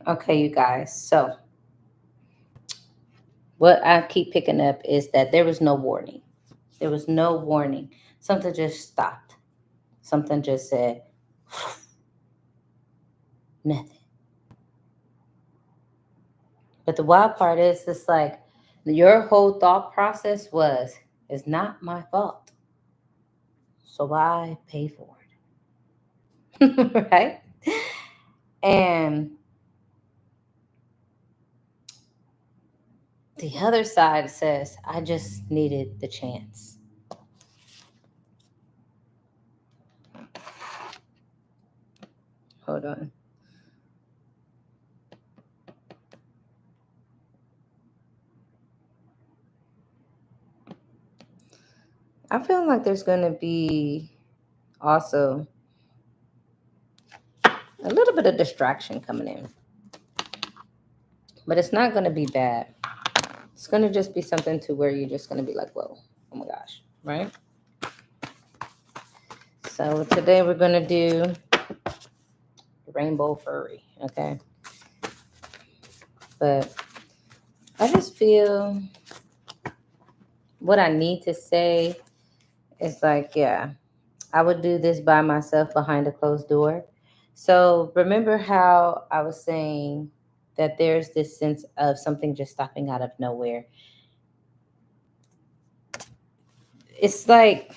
Okay, you guys. So what I keep picking up is that there was no warning. There was no warning. Something just stopped. Something just said nothing. But the wild part is, it's like your whole thought process was, it's not my fault. So why pay for it? Right? And the other side says, I just needed the chance. Hold on. I feel like there's going to be also a little bit of distraction coming in, but it's not going to be bad. It's going to just be something to where you're just going to be like, whoa, oh my gosh, right? So today we're going to do rainbow furry, okay? But I just feel what I need to say is like, yeah, I would do this by myself behind a closed door. So remember how I was saying that there's this sense of something just stopping out of nowhere. It's like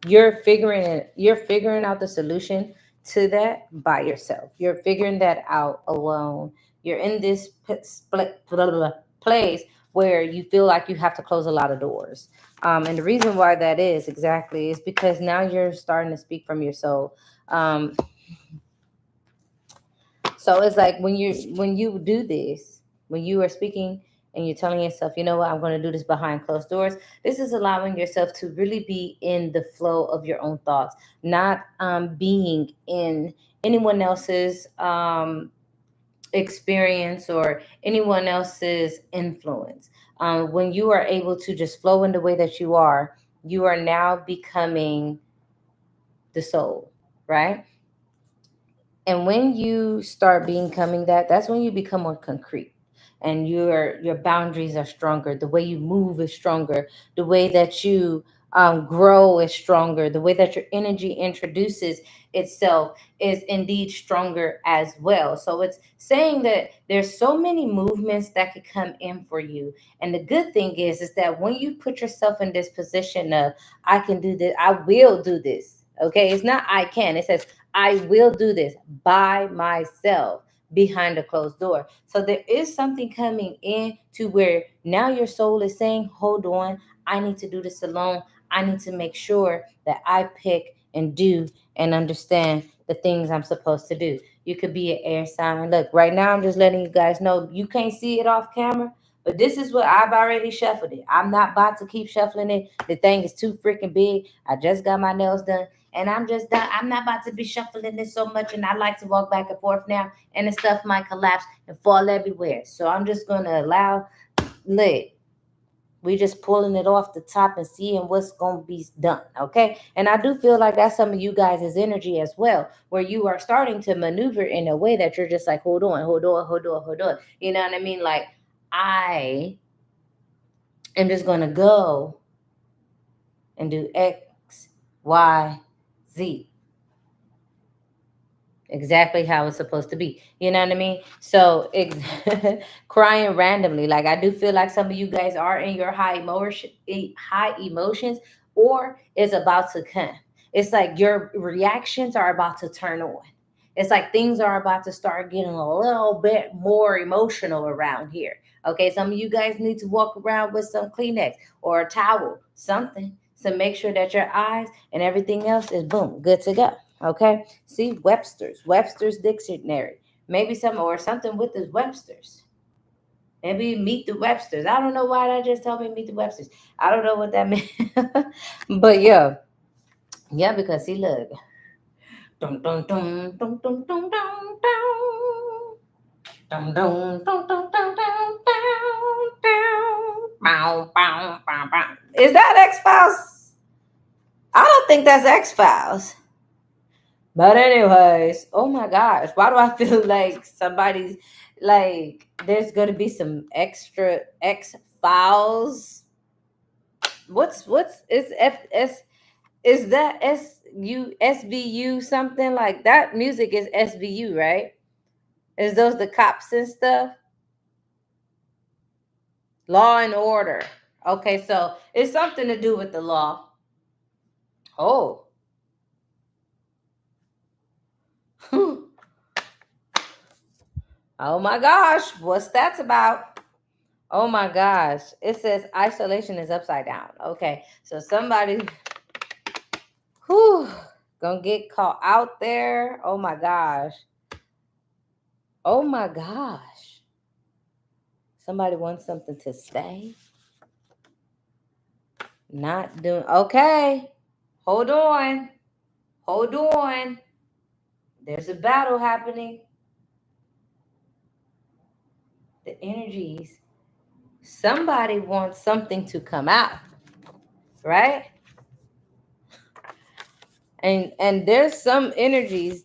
you're figuring out the solution to that by yourself. You're figuring that out alone. You're in this split blah, blah, blah, place where you feel like you have to close a lot of doors. And the reason why that is exactly is because now you're starting to speak from your soul. um, so it's like when you do this, when you are speaking and you're telling yourself, you know what, I'm going to do this behind closed doors. This is allowing yourself to really be in the flow of your own thoughts, not being in anyone else's experience or anyone else's influence. When you are able to just flow in the way that you are now becoming the soul, right? And when you start becoming that, that's when you become more concrete, and your boundaries are stronger. The way you move is stronger. The way that you grow is stronger. The way that your energy introduces itself is indeed stronger as well. So it's saying that there's so many movements that could come in for you. And the good thing is that when you put yourself in this position of, I can do this, I will do this. Okay, it's not I can. It says I will do this by myself behind a closed door. So there is something coming in to where now your soul is saying, hold on, I need to do this alone. I need to make sure that I pick and do and understand the things I'm supposed to do. You could be an air sign. Look, right now I'm just letting you guys know you can't see it off camera, but this is what I've already shuffled it. I'm not about to keep shuffling it. The thing is too freaking big. I just got my nails done and I'm just done. I'm not about to be shuffling this so much, and I like to walk back and forth now, and the stuff might collapse and fall everywhere. So I'm just gonna allow lit. We just pulling it off the top and seeing what's gonna be done, okay? And I do feel like that's some of you guys' energy as well, where you are starting to maneuver in a way that you're just like, hold on, hold on, hold on, hold on. You know what I mean? Like I am just gonna go and do X, Y, Z exactly how it's supposed to be. You know what I mean? So crying randomly. Like I do feel like some of you guys are in your high emotions, or is about to come. It's like your reactions are about to turn on. It's like things are about to start getting a little bit more emotional around here. Okay, some of you guys need to walk around with some Kleenex or a towel, something, to make sure that your eyes and everything else is boom, good to go. Okay, see Webster's dictionary, maybe some or something with the Webster's. Maybe meet the Websters. I don't know why that just told me meet the Websters. I don't know what that meant. But yeah, yeah, because see, look. Dum, dum, dum, dum, dum, dum, dum, dum. Dum, dum, dum, dum, dum, dum, dum, dum. Bow, bow, bow, bow. Is that X Files? I don't think that's X Files. But anyways, oh my gosh, why do I feel like somebody's like there's gonna be some extra X Files? What's is FS is that SVU something like that? Music is SVU, right? Is those the cops and stuff? Law and Order. Okay, so it's something to do with the law. Oh. Oh my gosh, what's that about? Oh my gosh. It says isolation is upside down. Okay. So somebody who gonna get caught out there. Oh my gosh. Oh my gosh. Somebody wants something to stay. Not doing okay. Hold on. Hold on. There's a battle happening. The energies. Somebody wants something to come out, right? And there's some energy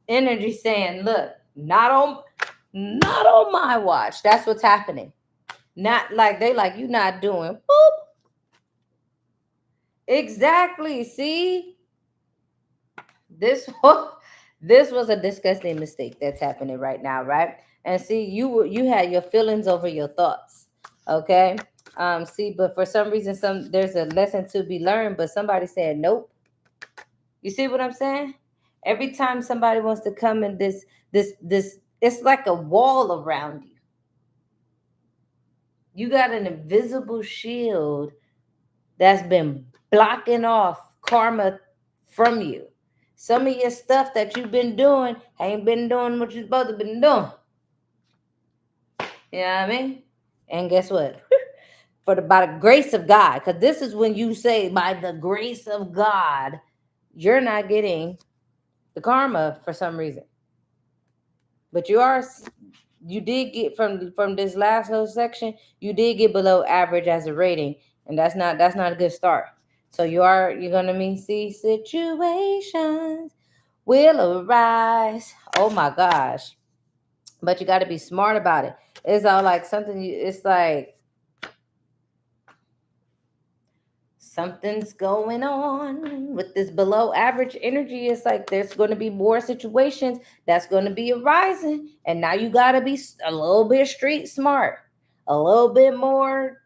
saying, look, not on my watch. That's what's happening. Not like they like you not doing boop. Exactly. See, this was this was a disgusting mistake that's happening right now, right? And see, you had your feelings over your thoughts. Okay. See, but for some reason, there's a lesson to be learned, but somebody said nope. You see what I'm saying? Every time somebody wants to come in this, it's like a wall around you. You got an invisible shield that's been blocking off karma from you. Some of your stuff that you've been doing ain't been doing what you're supposed to been doing. You know what I mean? And guess what? By the grace of God, because this is when you say, by the grace of God, you're not getting the karma for some reason. But you did get from this last little section, you did get below average as a rating, and that's not a good start. So you're gonna see situations will arise. Oh my gosh. But you got to be smart about it. It's all like it's like something's going on with this below average energy. It's like there's going to be more situations that's going to be arising, and now you got to be a little bit street smart, a little bit more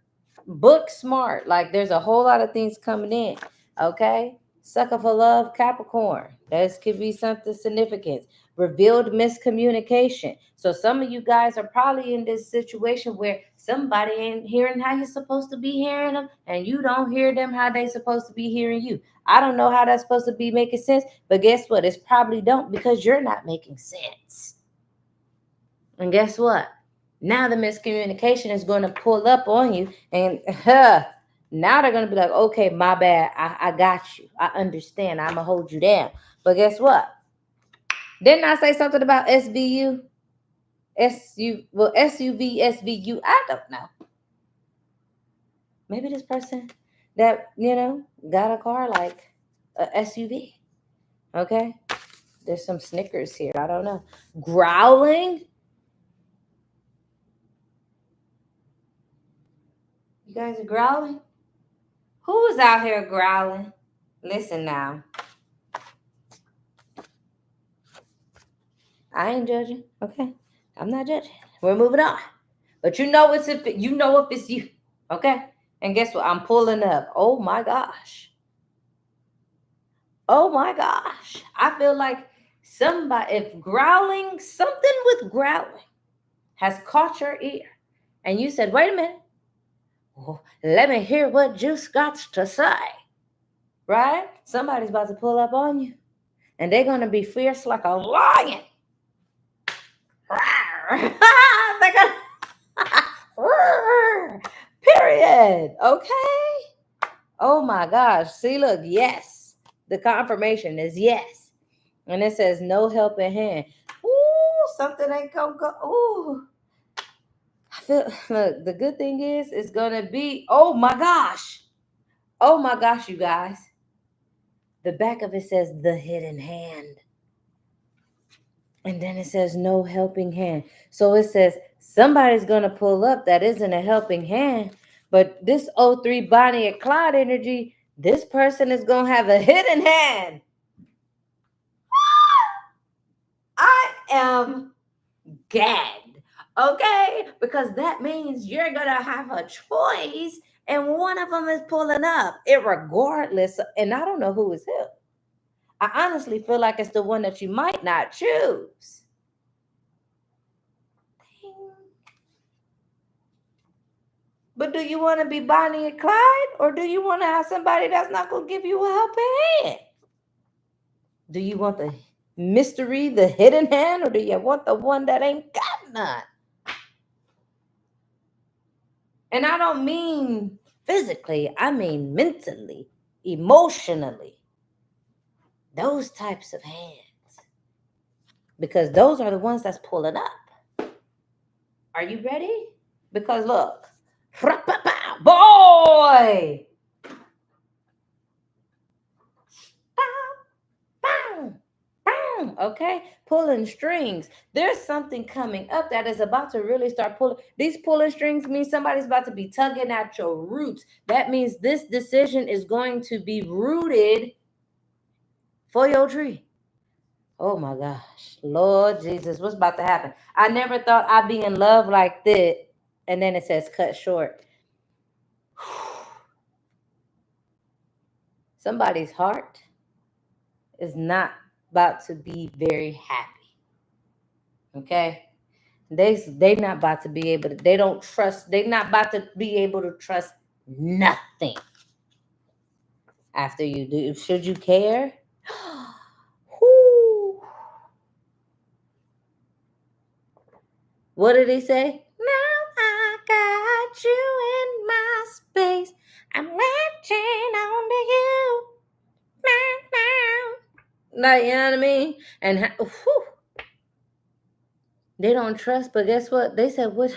book smart. Like there's a whole lot of things coming in. Okay. Sucker for love, Capricorn. This could be something significant. Revealed miscommunication. So some of you guys are probably in this situation where somebody ain't hearing how you're supposed to be hearing them, and you don't hear them how they supposed to be hearing you. I don't know how that's supposed to be making sense, but guess what? It's probably don't, because you're not making sense. And guess what? Now the miscommunication is going to pull up on you, and now they're going to be like, okay, my bad. I got you. I understand. I'm going to hold you down. But guess what? Didn't I say something about SVU? SUV, SVU. I don't know. Maybe this person that, got a car like a SUV. Okay. There's some Snickers here. I don't know. Growling. You guys are growling? Who is out here growling? Listen now. I ain't judging. Okay. I'm not judging. We're moving on. But you know if it's you. Okay? And guess what? I'm pulling up. Oh my gosh. Oh my gosh. I feel like something with growling has caught your ear. And you said, wait a minute. Oh, let me hear what Juice got to say. Right? Somebody's about to pull up on you. And they're going to be fierce like a lion. They're going to... Period. Okay? Oh my gosh. See, look, yes. The confirmation is yes. And it says no helping hand. Ooh, something ain't gonna go. Ooh. I feel, look, the good thing is it's gonna be, oh my gosh. Oh my gosh, you guys. The back of it says the hidden hand. And then it says no helping hand. So it says somebody's going to pull up that isn't a helping hand. But this O3 Bonnie and Clyde energy, this person is going to have a hidden hand. I am gagged. Okay? Because that means you're going to have a choice and one of them is pulling up, irregardless. And I don't know who is who. I honestly feel like it's the one that you might not choose. But do you want to be Bonnie and Clyde, or do you want to have somebody that's not going to give you a helping hand? Do you want the mystery, the hidden hand, or do you want the one that ain't got none? And I don't mean physically, I mean mentally, emotionally. Those types of hands. Because those are the ones that's pulling up. Are you ready? Because look, boy! Okay, pulling strings. There's something coming up that is about to really start pulling. These pulling strings mean somebody's about to be tugging at your roots. That means this decision is going to be rooted for your tree. Oh my gosh, Lord Jesus, what's about to happen? I never thought I'd be in love like this. And then it says cut short. Somebody's heart is not about to be very happy. Okay? They not about to be able to, they don't trust, they not about to be able to trust nothing after you do. Should you care? Whoo. What did he say? Now I got you in my space. I'm latching on to you. Like, you know what I mean? And whew, they don't trust, but guess what? They said, what?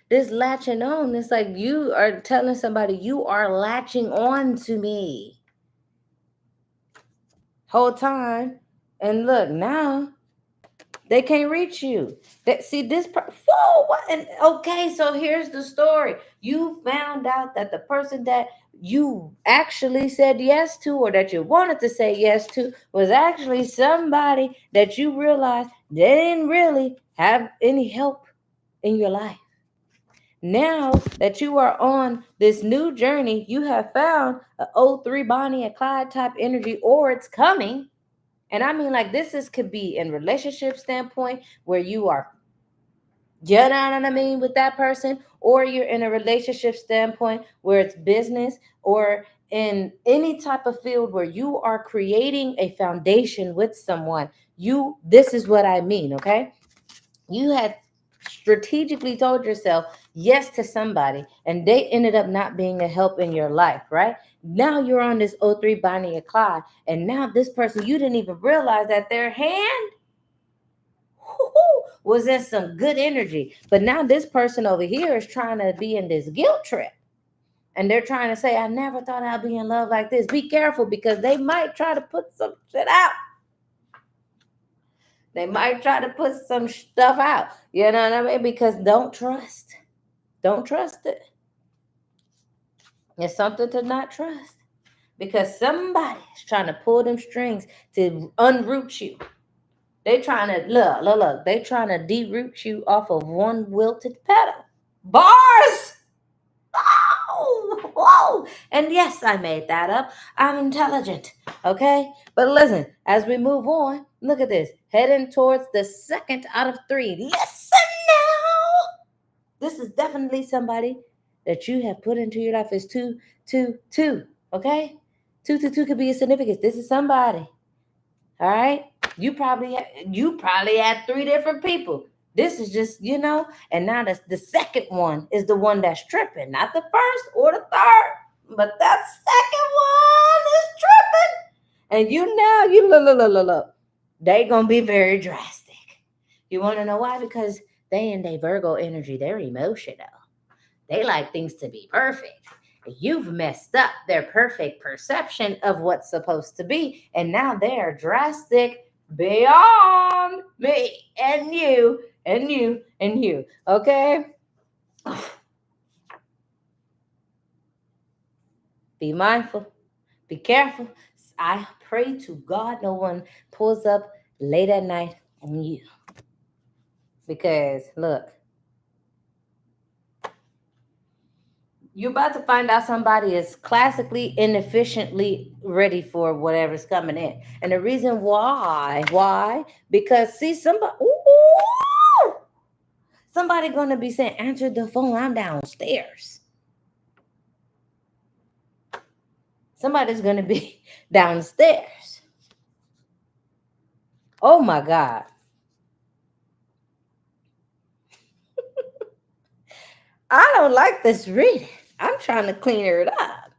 This latching on, it's like you are telling somebody you are latching on to me whole time. And look, now they can't reach you. That see this whoa, what? And okay, so here's the story. You found out that the person that you actually said yes to, or that you wanted to say yes to, was actually somebody that you realized they didn't really have any help in your life. Now that you are on this new journey, you have found a O3 Bonnie and Clyde type energy, or it's coming. And I mean, like, could be in relationship standpoint where you are, you know what I mean, with that person, or you're in a relationship standpoint where it's business, or in any type of field where you are creating a foundation with someone. This is what I mean, okay? You had strategically told yourself yes to somebody and they ended up not being a help in your life, right? Now you're on this O3 Bonnie and Clyde, and now this person, you didn't even realize that their hand was in some good energy, but now this person over here is trying to be in this guilt trip, and they're trying to say, I never thought I'd be in love like this. Be careful, because they might try to put some shit out. They might try to put some stuff out. You know what I mean? Because don't trust. Don't trust it. It's something to not trust. Because somebody is trying to pull them strings to unroot you. They trying to, look. They trying to deroot you off of one wilted petal. Bars! Oh, whoa. And yes, I made that up. I'm intelligent. Okay? But listen, as we move on, look at this. Heading towards the second out of 3. Listen now. This is definitely somebody that you have put into your life. It's 2, 2, 2. Okay? 2 to 2 could be a significance. This is somebody. All right? You probably had 3 different people. This is just, and now the second one is the one that's tripping, not the first or the third, but that second one is tripping. And you look. They gonna be very drastic. You want to know why? Because they in their Virgo energy, they're emotional. They like things to be perfect. You've messed up their perfect perception of what's supposed to be, and now they're drastic beyond me and you and you and you. Okay? Be mindful. Be careful. I pray to God no one pulls up late at night on you. Because look, you're about to find out somebody is classically inefficiently ready for whatever's coming in. And the reason why? Because see somebody, ooh, somebody gonna be saying, answer the phone, I'm downstairs. Somebody's gonna be downstairs. Oh my God. I don't like this reading. I'm trying to clean it up.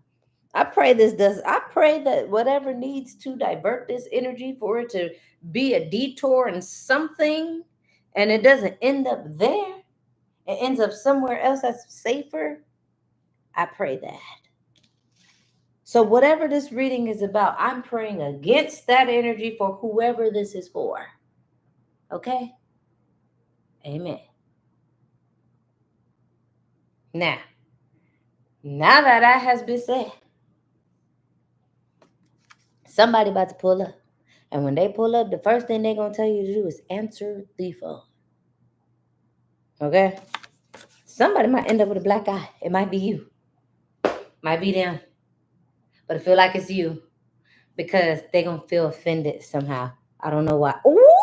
I pray that whatever needs to divert this energy for it to be a detour and something, and it doesn't end up there, it ends up somewhere else that's safer. I pray that. So whatever this reading is about, I'm praying against that energy for whoever this is for. Okay? Amen. Now that has been said, somebody about to pull up. And when they pull up, the first thing they're going to tell you to do is answer the phone. Okay? Somebody might end up with a black eye. It might be you. Might be them. But I feel like it's you. Because they're going to feel offended somehow. I don't know why. Ooh!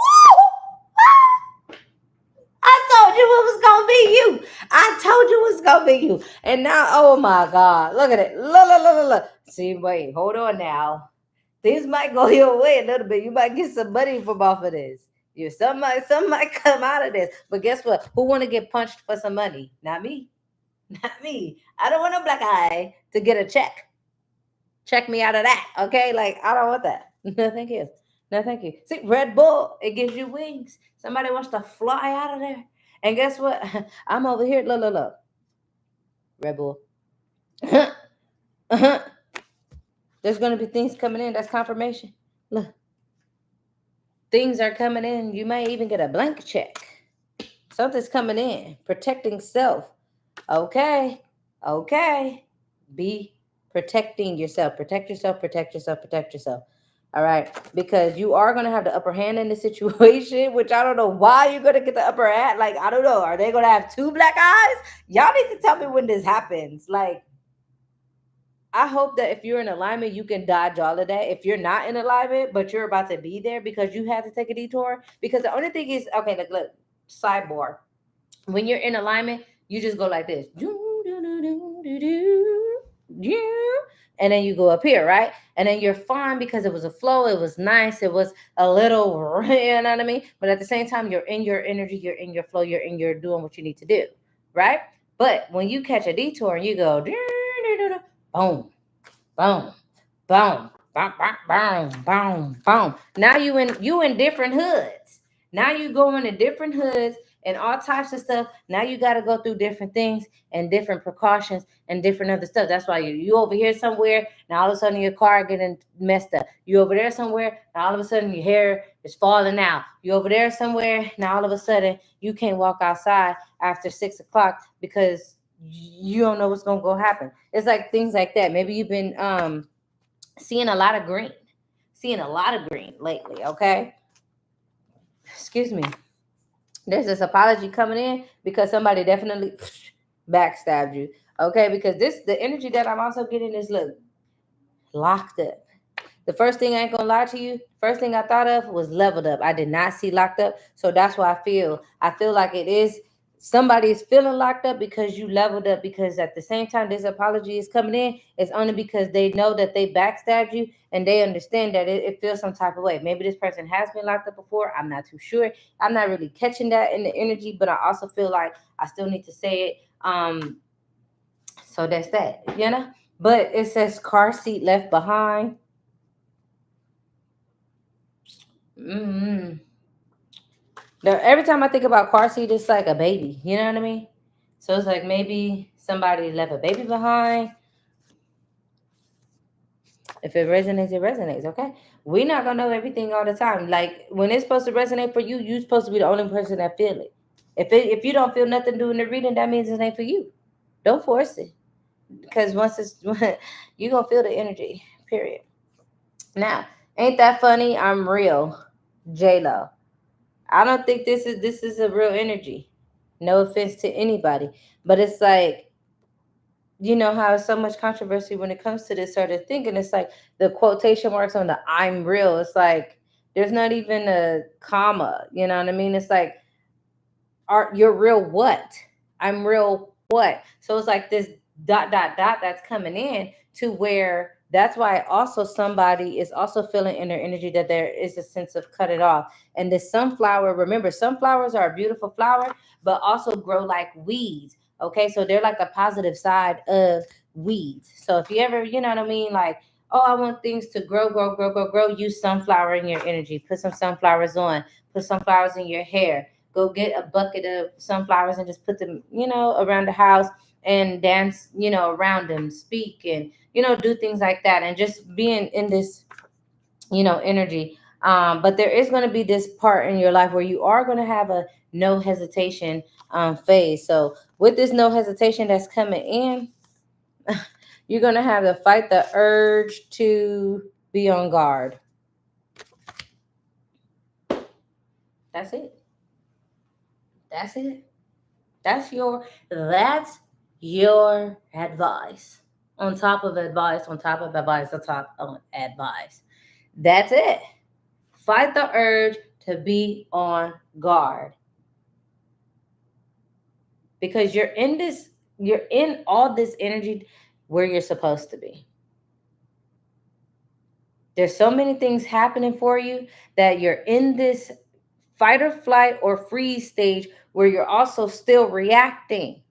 I told you it was going to be you. I told you it was going to be you. And now, oh my God. Look at it. Look. See, wait. Hold on now. Things might go your way a little bit. You might get some money from off of this. Some might come out of this. But guess what? Who want to get punched for some money? Not me. Not me. I don't want no black eye to get a check. Check me out of that. Okay? Like, I don't want that. No, thank you. No, thank you. See, Red Bull, it gives you wings. Somebody wants to fly out of there. And guess what? I'm over here. Look. Red Bull. There's going to be things coming in. That's confirmation. Look. Things are coming in. You may even get a blank check. Something's coming in. Protecting self. Okay. Be protecting yourself. Protect yourself. All right. Because you are going to have the upper hand in the situation, which I don't know why you're going to get the upper hand. Like, I don't know. Are they going to have two black eyes? Y'all need to tell me when this happens. Like, I hope that if you're in alignment, you can dodge all of that. If you're not in alignment, but you're about to be there because you had to take a detour. Because the only thing is, okay, look, sidebar. When you're in alignment, you just go like this. And then you go up here, right? And then you're fine because it was a flow. It was nice. It was a little, you know what I mean? But at the same time, you're in your energy. You're in your flow. You're doing what you need to do, right? But when you catch a detour and you go, boom, boom, boom, boom. Now you in different hoods. Now you going in different hoods and all types of stuff. Now you got to go through different things and different precautions and different other stuff. That's why you over here somewhere. Now all of a sudden your car getting messed up. You over there somewhere. Now all of a sudden your hair is falling out. You over there somewhere. Now all of a sudden you can't walk outside after 6 o'clock because you don't know what's gonna go happen. It's like things like that. Maybe you've been seeing a lot of green lately. Okay, excuse me. There's this apology coming in because somebody definitely backstabbed you. Okay, because the energy that I'm also getting is look locked up. The first thing I ain't gonna lie to you, first thing I thought of was leveled up. I did not see locked up. So that's why I feel like it is somebody is feeling locked up because you leveled up. Because at the same time, this apology is coming in, it's only because they know that they backstabbed you and they understand that it feels some type of way. Maybe this person has been locked up before. I'm not too sure. I'm not really catching that in the energy, but I also feel like I still need to say it. So that's that, you know? But it says car seat left behind. Mm-hmm. Now, every time I think about car seat, it's like a baby. You know what I mean? So it's like maybe somebody left a baby behind. If it resonates, it resonates. Okay, we're not gonna know everything all the time. Like when it's supposed to resonate for you, you're supposed to be the only person that feel it. If you don't feel nothing doing the reading, that means it ain't for you. Don't force it, because once it's you gonna feel the energy. Period. Now, ain't that funny? I'm real, J Lo. I don't think this is a real energy. No offense to anybody, but it's like, you know how so much controversy when it comes to this sort of thing, and it's like the quotation marks on the "I'm real." It's like there's not even a comma. You know what I mean? It's like, are you're real what? I'm real what? So it's like this dot dot dot that's coming in to where that's why also somebody is also feeling in their energy that there is a sense of cut it off. And the sunflower, remember, sunflowers are a beautiful flower, but also grow like weeds. Okay, so they're like the positive side of weeds. So if you ever, you know what I mean, like, oh, I want things to grow, grow, grow, grow, grow, use sunflower in your energy. Put some sunflowers on, put sunflowers in your hair, go get a bucket of sunflowers and just put them, around the house and dance, around them, speak and, do things like that and just being in this, energy. But there is going to be this part in your life where you are going to have a no hesitation phase. So with this no hesitation that's coming in, you're going to have to fight the urge to be on guard. That's it. That's it. That's your advice. On top of advice, on top of advice, on top of advice. That's it. Fight the urge to be on guard. Because you're in all this energy where you're supposed to be. There's so many things happening for you that you're in this fight or flight or freeze stage where you're also still reacting.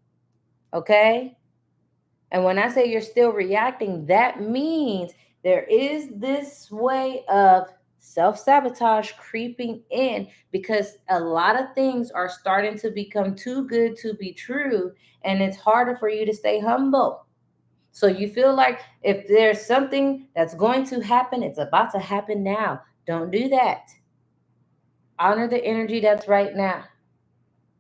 Okay? And when I say you're still reacting, that means there is this way of self sabotage creeping in because a lot of things are starting to become too good to be true. And it's harder for you to stay humble. So you feel like if there's something that's going to happen, it's about to happen now. Don't do that. Honor the energy that's right now.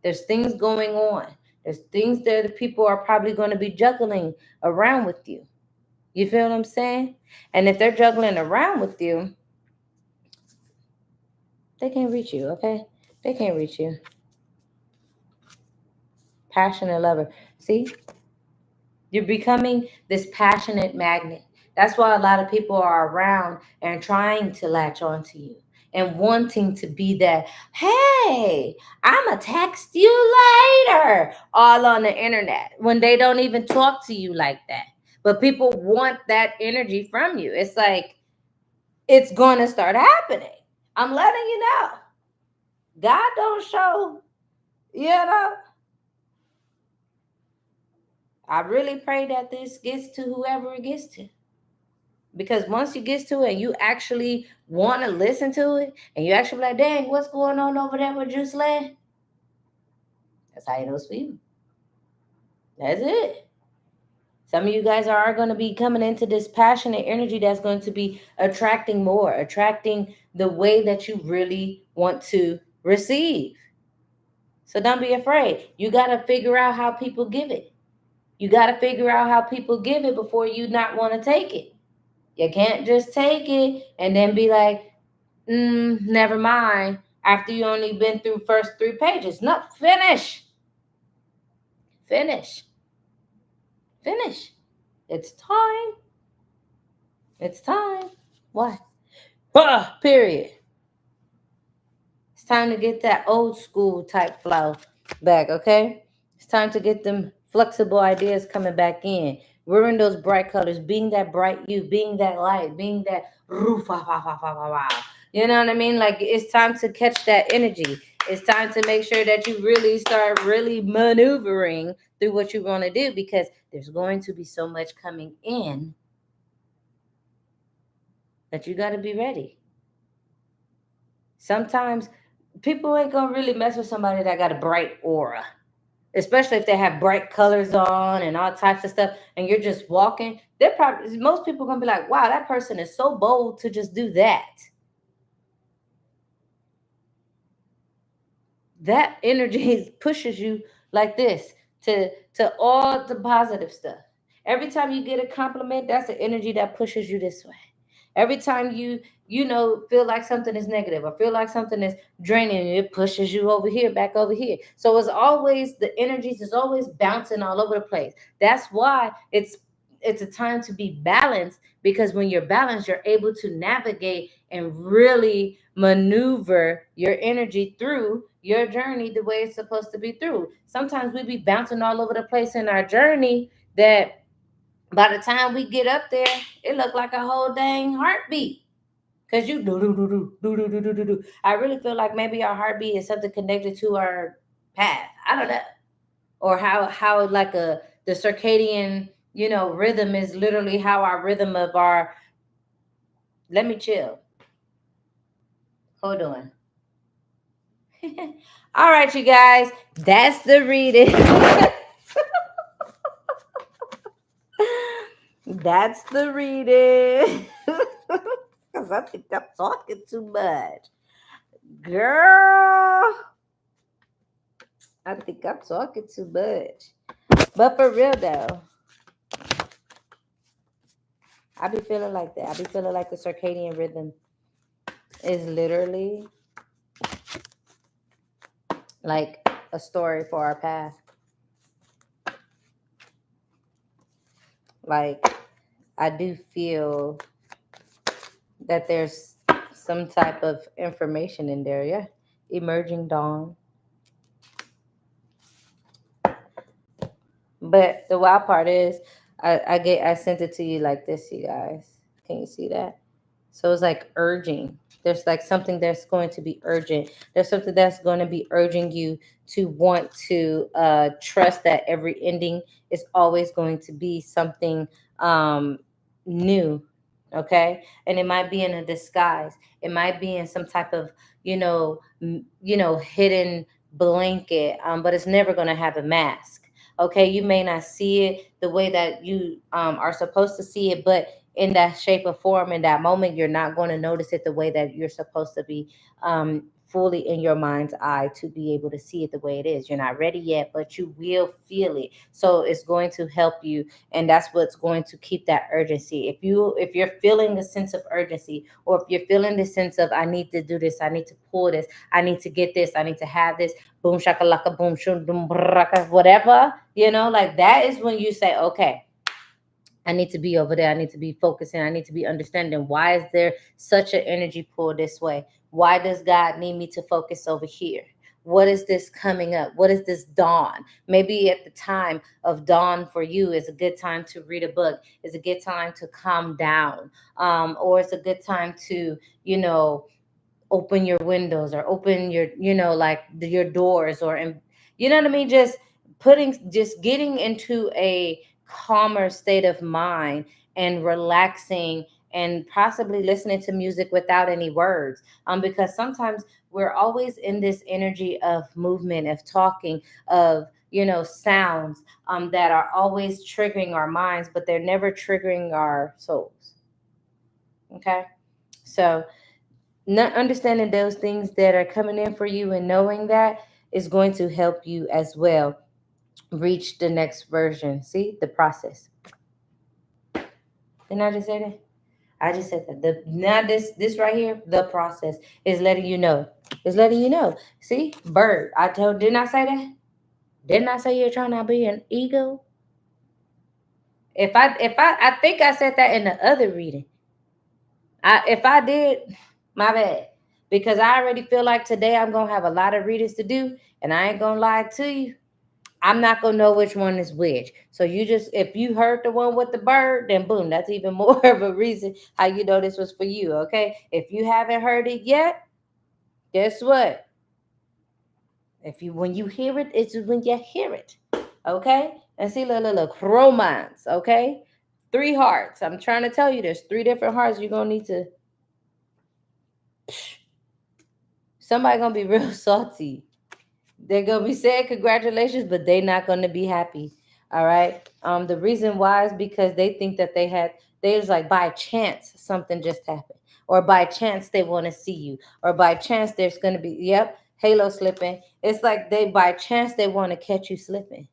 There's things going on. There's things that the people are probably going to be juggling around with you. You feel what I'm saying? And if they're juggling around with you, they can't reach you, okay? They can't reach you. Passionate lover. See, you're becoming this passionate magnet. That's why a lot of people are around and trying to latch onto you and wanting to be that, hey, I'm going to text you later, all on the internet when they don't even talk to you like that. But people want that energy from you. It's like, it's going to start happening. I'm letting you know. God don't show, you know. I really pray that this gets to whoever it gets to. Because once you get to it and you actually want to listen to it and you actually be like, dang, what's going on over there with Juice Land? That's how you know it's for you. That's it. Some of you guys are going to be coming into this passionate energy that's going to be attracting more, attracting the way that you really want to receive. So don't be afraid. You got to figure out how people give it. You got to figure out how people give it before you not want to take it. You can't just take it and then be like, never mind. After you only been through first 3 pages. No, finish. Finish. Finish. It's time. It's time. What? Period. It's time to get that old school type flow back, okay? It's time to get them flexible ideas coming back in. We're in those bright colors, being that bright you, being that light, being that roof. You know what I mean? Like it's time to catch that energy. It's time to make sure that you really start really maneuvering through what you want to do because there's going to be so much coming in that you got to be ready. Sometimes people ain't gonna really mess with somebody that got a bright aura. especially if they have bright colors on and all types of stuff, and you're just walking, they're probably, most people are gonna be like, wow, that person is so bold to just do that. That energy pushes you like this to all the positive stuff. Every time you get a compliment, that's an energy that pushes you this way. Every time you feel like something is negative or feel like something is draining you, it pushes you over here, back over here. So it's always, the energies is always bouncing all over the place. That's why it's a time to be balanced, because when you're balanced, you're able to navigate and really maneuver your energy through your journey the way it's supposed to be through. Sometimes we be bouncing all over the place in our journey that by the time we get up there, it look like a whole dang heartbeat. Cause you do do do do do do do do do do. I really feel like maybe our heartbeat is something connected to our path. I don't know, or how like the circadian rhythm is literally how our rhythm of our. Let me chill. Hold on. All right, you guys, that's the reading. That's the reading. Because I think I'm talking too much. Girl, I think I'm talking too much. But for real though, I be feeling like that. I be feeling like the circadian rhythm is literally like a story for our path. Like, I do feel that there's some type of information in there. Yeah. Emerging dawn. But the wild part is, I sent it to you like this, you guys. Can you see that? So it's like urging. There's like something that's going to be urgent. There's something that's going to be urging you to want to trust that every ending is always going to be something um, new. Okay, and it might be in a disguise. It might be in some type of hidden blanket, but it's never going to have a mask. Okay, you may not see it the way that you are supposed to see it, but in that shape or form, in that moment, you're not going to notice it the way that you're supposed to be fully in your mind's eye to be able to see it the way it is. You're not ready yet, but you will feel it. So it's going to help you, and that's what's going to keep that urgency. If you're feeling a sense of urgency, or if you're feeling the sense of, I need to do this, I need to pull this, I need to get this, I need to have this, boom shakalaka boom shum dum braka, whatever, like that is when you say, okay, I need to be over there. I need to be focusing. I need to be understanding, why is there such an energy pull this way? Why does God need me to focus over here? What is this coming up? What is this dawn? Maybe at the time of dawn for you is a good time to read a book, is a good time to calm down, or it's a good time to, you know, open your windows or open your, like your doors, or you know what I mean, just getting into a calmer state of mind and relaxing, and possibly listening to music without any words, because sometimes we're always in this energy of movement, of talking, of sounds, that are always triggering our minds, but they're never triggering our souls. Okay, so not understanding those things that are coming in for you, and knowing that is going to help you as well reach the next version. See the process. Didn't I just say that? I just said that. Now this right here, the process is letting you know. It's letting you know. See, bird. Didn't I say that? Didn't I say you're trying to be an ego? If I think I said that in the other reading. If I did, my bad. Because I already feel like today I'm gonna have a lot of readings to do, and I ain't gonna lie to you. I'm not gonna know which one is which. So you just, if you heard the one with the bird, then boom, that's even more of a reason how you know this was for you. Okay. If you haven't heard it yet, guess what? If you when you hear it, it's when you hear it. Okay? And see, look, romance, okay? 3 hearts. I'm trying to tell you there's 3 different hearts. You're gonna need to, somebody gonna be real salty. They're gonna be saying congratulations, but they're not gonna be happy. All right. The reason why is because they think that they was like by chance something just happened, or by chance they want to see you, or by chance there's gonna be halo slipping. It's like they by chance they want to catch you slipping.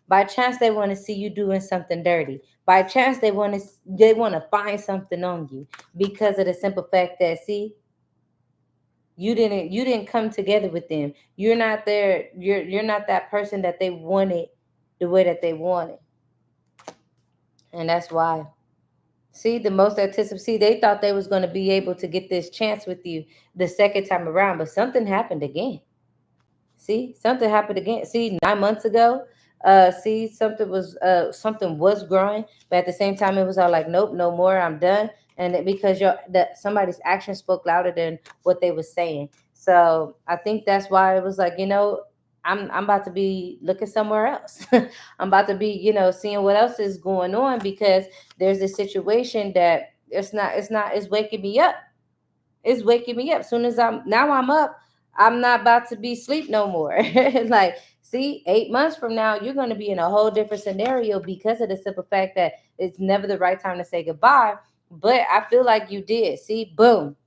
By chance they want to see you doing something dirty. By chance they want to find something on you because of the simple fact that see you didn't come together with them. You're not there. You're not that person that they wanted the way that they wanted, and that's why. See, the most anticipated. See, they thought they was going to be able to get this chance with you the second time around, but something happened again. See, something happened again. See, 9 months ago, see, something was growing, but at the same time, it was all like, nope, no more, I'm done. And because somebody's action spoke louder than what they were saying. So I think that's why it was like, I'm about to be looking somewhere else. I'm about to be, seeing what else is going on because there's this situation that it's waking me up. It's waking me up. Soon as I'm up, I'm not about to be sleep no more. Like, see, 8 months from now, you're going to be in a whole different scenario because of the simple fact that it's never the right time to say goodbye. But I feel like you did. See, boom,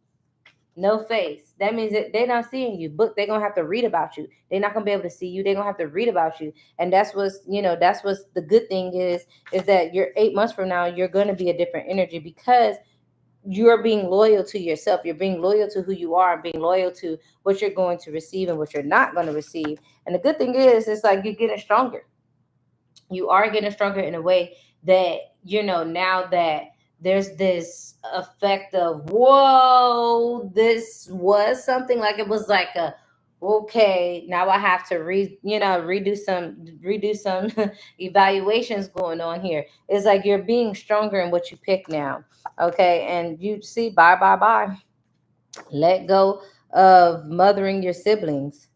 no face. That means that they're not seeing you. But they're gonna have to read about you. They're not gonna be able to see you. They're gonna have to read about you. And that's what's the good thing is that you're 8 months from now, you're gonna be a different energy because you're being loyal to yourself. You're being loyal to who you are and being loyal to what you're going to receive and what you're not going to receive. And the good thing is, it's like you're getting stronger. You are getting stronger in a way that, now that there's this effect of, whoa, this was something like it was like okay, now I have to redo some evaluations going on here. It's like you're being stronger in what you pick now. Okay. And you see, bye, bye, bye. Let go of mothering your siblings.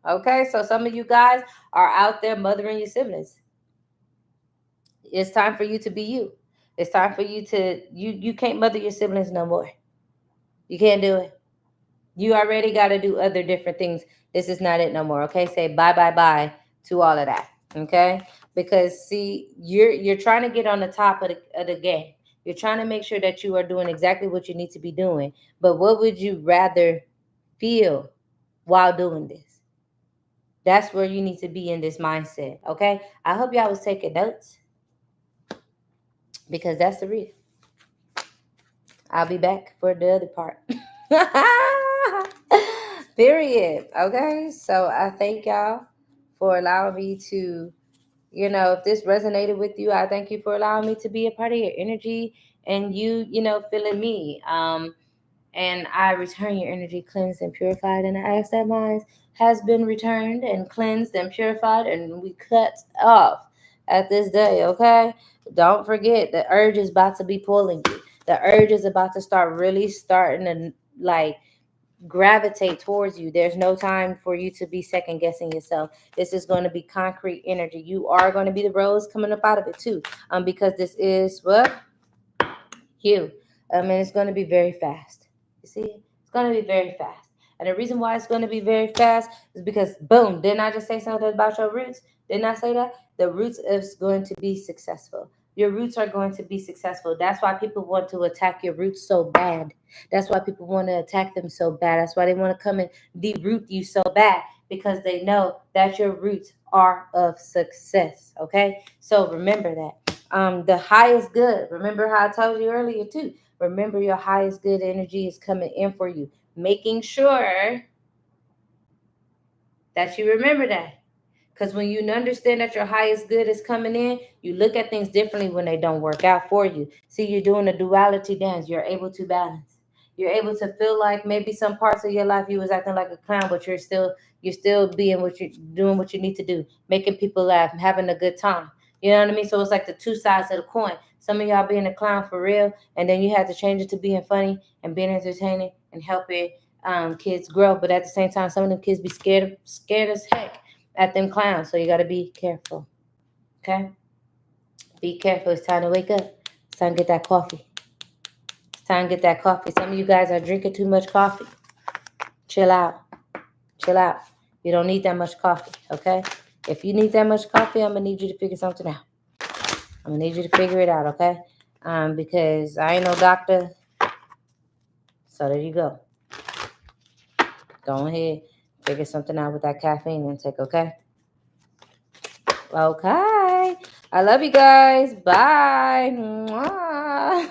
Okay. So some of you guys are out there mothering your siblings. It's time for you to be you. It's time for you can't mother your siblings no more. You can't do it. You already got to do other different things. This is not it no more. Okay, say bye, bye, bye to all of that. Okay, because see, you're trying to get on the top of the game. You're trying to make sure that you are doing exactly what you need to be doing. But what would you rather feel while doing this? That's where you need to be in this mindset. Okay, I hope y'all was taking notes because that's the reason. I'll be back for the other part. Period. Okay. So I thank y'all for allowing me to, if this resonated with you, I thank you for allowing me to be a part of your energy and feeling me. And I return your energy cleansed and purified. And I ask that mine has been returned and cleansed and purified, and we cut off at this day, okay? Don't forget, the urge is about to be pulling you. The urge is about to start really starting to like gravitate towards you. There's no time for you to be second guessing yourself. This is going to be concrete energy. You are going to be the rose coming up out of it too. Because this is what you. And it's going to be very fast. You see, it's going to be very fast. And the reason why it's going to be very fast is because, boom, didn't I just say something about your roots? Didn't I say that? The roots is going to be successful. Your roots are going to be successful. That's why people want to attack your roots so bad. That's why people want to attack them so bad. That's why they want to come and deroot you so bad because they know that your roots are of success. Okay? So remember that. The highest good. Remember how I told you earlier too. Remember your highest good energy is coming in for you. Making sure that you remember that. Because when you understand that your highest good is coming in, you look at things differently when they don't work out for you. See, you're doing a duality dance. You're able to balance. You're able to feel like maybe some parts of your life you was acting like a clown, but you're still being what you're doing what you need to do, making people laugh, having a good time. You know what I mean? So it's like the two sides of the coin. Some of y'all being a clown for real, and then you have to change it to being funny and being entertaining and helping kids grow. But at the same time, some of them kids be scared as heck at them clowns. So you got to be careful. Okay? Be careful. It's time to wake up. It's time to get that coffee. It's time to get that coffee. Some of you guys are drinking too much coffee. Chill out. Chill out. You don't need that much coffee, okay? If you need that much coffee, I'm going to need you to figure something out. I'm going to need you to figure it out, okay? Because I ain't no doctor. So there you go. Go ahead, figure something out with that caffeine intake, okay? Okay. I love you guys. Bye. Mwah.